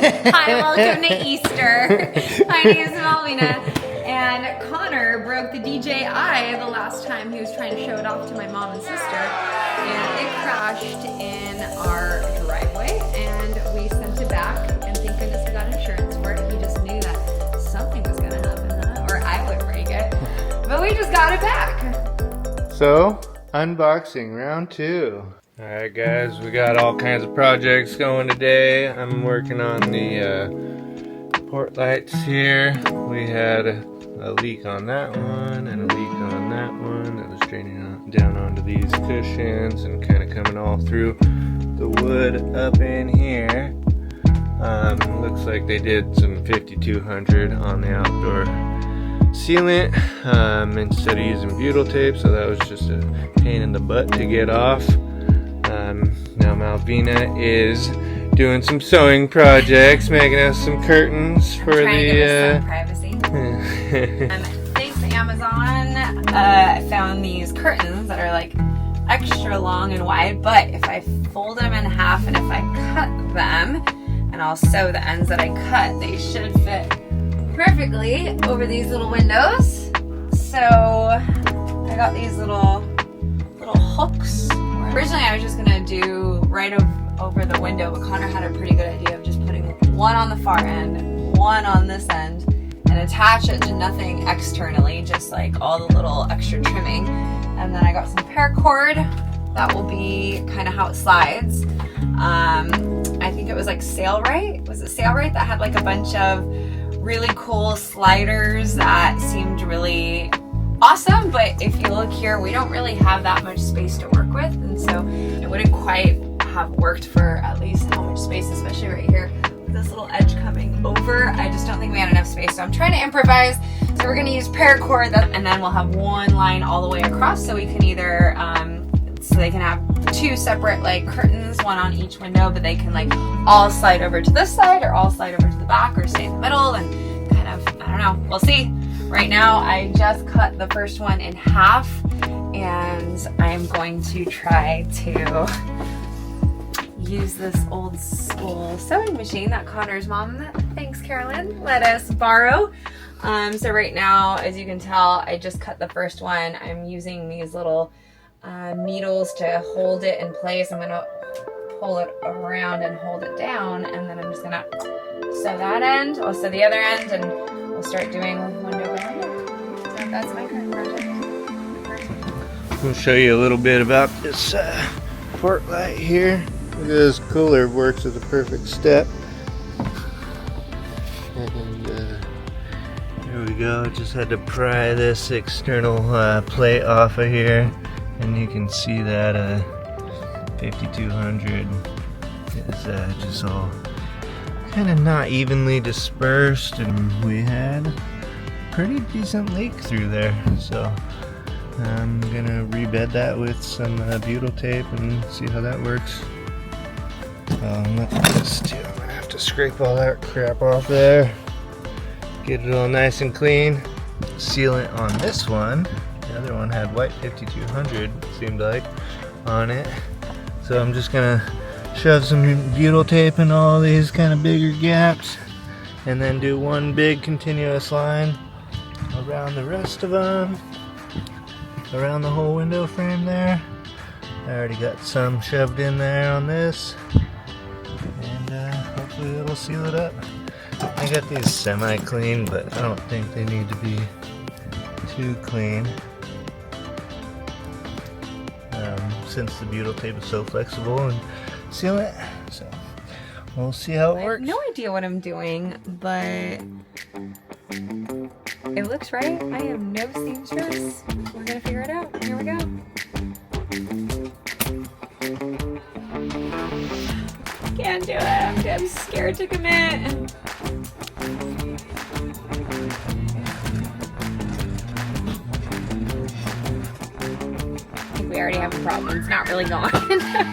Hi, welcome to Easter. My name is Malvina, and Connor broke the DJI the last time he was trying to show it off to my mom and sister, and it crashed in our driveway, and we sent it back, and thank goodness we got insurance for it. He just knew that something was going to happen, or I would break it, but we just got it back. So, unboxing round 2. Alright guys, we got all kinds of projects going today. I'm working on the port lights here. We had a leak on that one and a leak on that one that was draining down onto these cushions and kind of coming all through the wood up in here. Looks like they did some 5200 on the outdoor sealant instead of using butyl tape, so that was just a pain in the butt to get off. Now Malvina is doing some sewing projects, making us some curtains for the privacy. Thanks to Amazon, I found these curtains that are like extra long and wide, but if I fold them in half and if I cut them and I'll sew the ends that I cut, they should fit perfectly over these little windows. So I got these little hooks. Originally I was just gonna do right over the window, but Connor had a pretty good idea of just putting one on the far end, one on this end, and attach it to nothing externally, just like all the little extra trimming. And then I got some paracord. That will be kind of how it slides. I think it was like Sailboats. Was it Sailboats that had like a bunch of really cool sliders that seemed really awesome, but if you look here, we don't really have that much space to work with, and so it wouldn't quite have worked for at least how much space, especially right here with this little edge coming over. I just don't think we had enough space, so I'm trying to improvise. So we're going to use paracord, and then we'll have one line all the way across, so we can either so they can have two separate like curtains, one on each window, but they can like all slide over to this side or all slide over to the back or stay in the middle, and kind of, I don't know, we'll see. Right now, I just cut the first one in half, and I'm going to try to use this old school sewing machine that Connor's mom, thanks Carolyn, let us borrow. So right now, as you can tell, I just cut the first one. I'm using these little needles to hold it in place. I'm gonna pull it around and hold it down, and then I'm just gonna sew that end, I'll sew the other end, and we'll start doing window by window. So that's my current project. We'll show you a little bit about this port light here. Look at this cooler, works as a perfect step. And here we go. Just had to pry this external plate off of here, and you can see that 5200 is just all kind of not evenly dispersed, and we had a pretty decent leak through there, so I'm gonna rebed that with some butyl tape and see how that works. Look at this too. I'm gonna have to scrape all that crap off there, get it all nice and clean. Sealant on this one, the other one had white 5200 seemed like on it, so I'm just gonna shove some butyl tape in all these kind of bigger gaps, and then do one big continuous line around the rest of them, around the whole window frame there. I already got some shoved in there on this, and hopefully it'll seal it up. I got these semi-clean, but I don't think they need to be too clean, since the butyl tape is so flexible and sealant. So we'll see how it works. I have no idea what I'm doing, but it looks right. I am no seamstress. We're gonna figure it out. Here we go. Can't do it. I'm scared to commit. We already have a problem. It's not really going.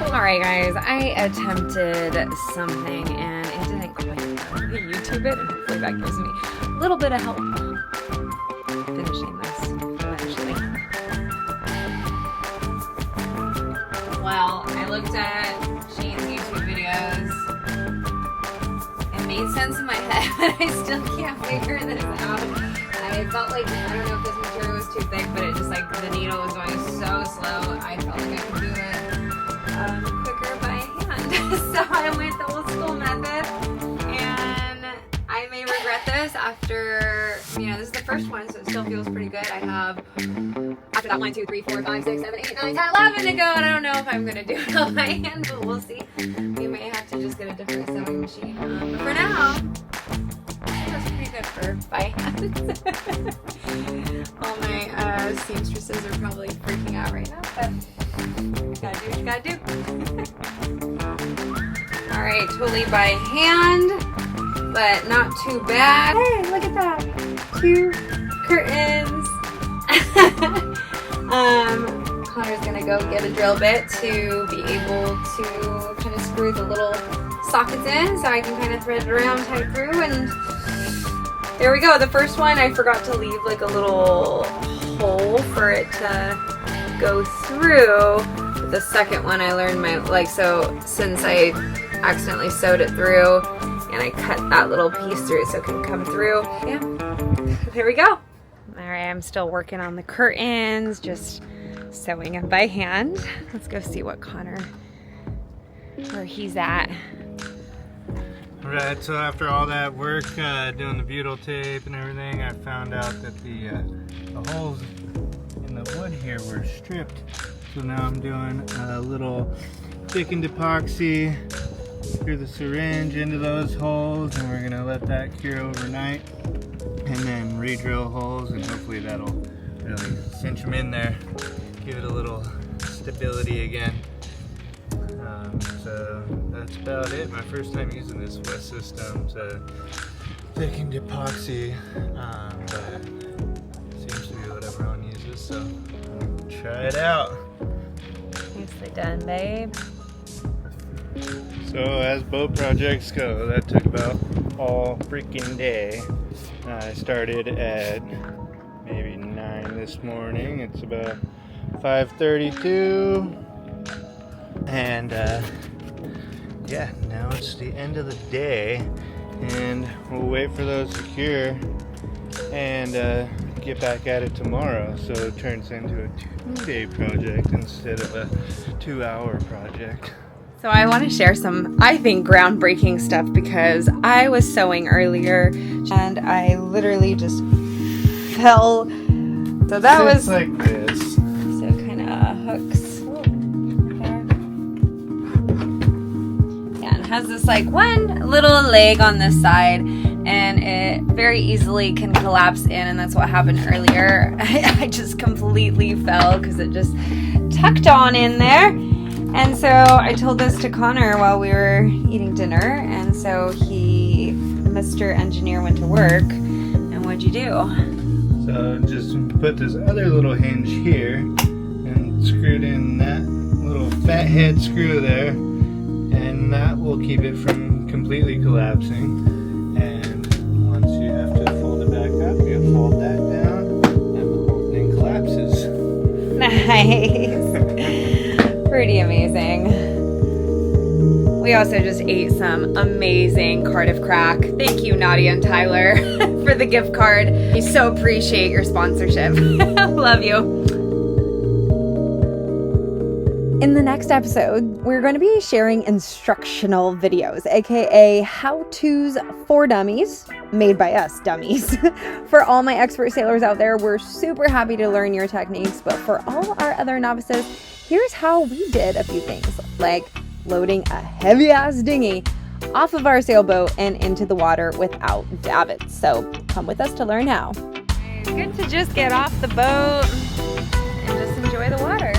Alright guys, I attempted something and it didn't quite work. I'm gonna YouTube it and hopefully that gives me a little bit of help finishing this eventually. Well, I looked at Shane's YouTube videos and made sense in my head, but I still can't figure this out. I felt like, I don't know if this material was too thick, but it just like, the needle was going so slow. I felt like I could do it quicker by hand. So I went the old school method, and I may regret this after, you know, this is the first one, so it still feels pretty good. I have, after that 1, 2, 3, 4, 5, 6, 7, 8, 9, 10, 11 to go, and I don't know if I'm going to do it on my hand, but we'll see. We may have to just get a different sewing machine. But for now, that's pretty good for by hand. All my seamstresses are probably freaking out right now, but you gotta do what you gotta do. All right, totally by hand, but not too bad. Hey, look at that. 2 curtains. Connor's gonna go get a drill bit to be able to kind of screw the little sockets in so I can kind of thread it around tight through, and there we go. The first one I forgot to leave like a little hole for it to go through. But the second one I learned so since I accidentally sewed it through and I cut that little piece through so it can come through. Yeah, there we go. All right, I'm still working on the curtains, just sewing them by hand. Let's go see what where he's at. Alright, so after all that work doing the butyl tape and everything, I found out that the holes in the wood here were stripped. So now I'm doing a little thickened epoxy through the syringe into those holes, and we're gonna let that cure overnight and then re-drill holes, and hopefully that'll really cinch them in there, give it a little stability again. So that's about it. My first time using this West Systems thickened epoxy, but it seems to be what everyone uses, so I'll try it out. Nicely done, babe. So as boat projects go, that took about all freaking day. I started at maybe 9 this morning. It's about 5:32, and yeah, now it's the end of the day, and we'll wait for those to cure and get back at it tomorrow, so it turns into a 2-day project instead of a 2-hour project. So I want to share some, I think, groundbreaking stuff, because I was sewing earlier and I literally just fell. So that was like this. So kind of hooks. Yeah, and it has this like one little leg on this side, and it very easily can collapse in, and that's what happened earlier. I just completely fell because it just tucked on in there. And so I told this to Connor while we were eating dinner, and so Mr. Engineer went to work, and what'd you do? So just put this other little hinge here and screwed in that little fat head screw there, and that will keep it from completely collapsing. And once you have to fold it back up, you fold that down and the whole thing collapses. Nice. Pretty amazing. We also just ate some amazing Cardiff crack. Thank you, Nadia and Tyler, for the gift card. We so appreciate your sponsorship. Love you. In the next episode, we're going to be sharing instructional videos, aka how-tos for dummies, made by us dummies. For all my expert sailors out there, we're super happy to learn your techniques, but for all our other novices, here's how we did a few things, like loading a heavy-ass dinghy off of our sailboat and into the water without davits. So come with us to learn how. It's good to just get off the boat and just enjoy the water.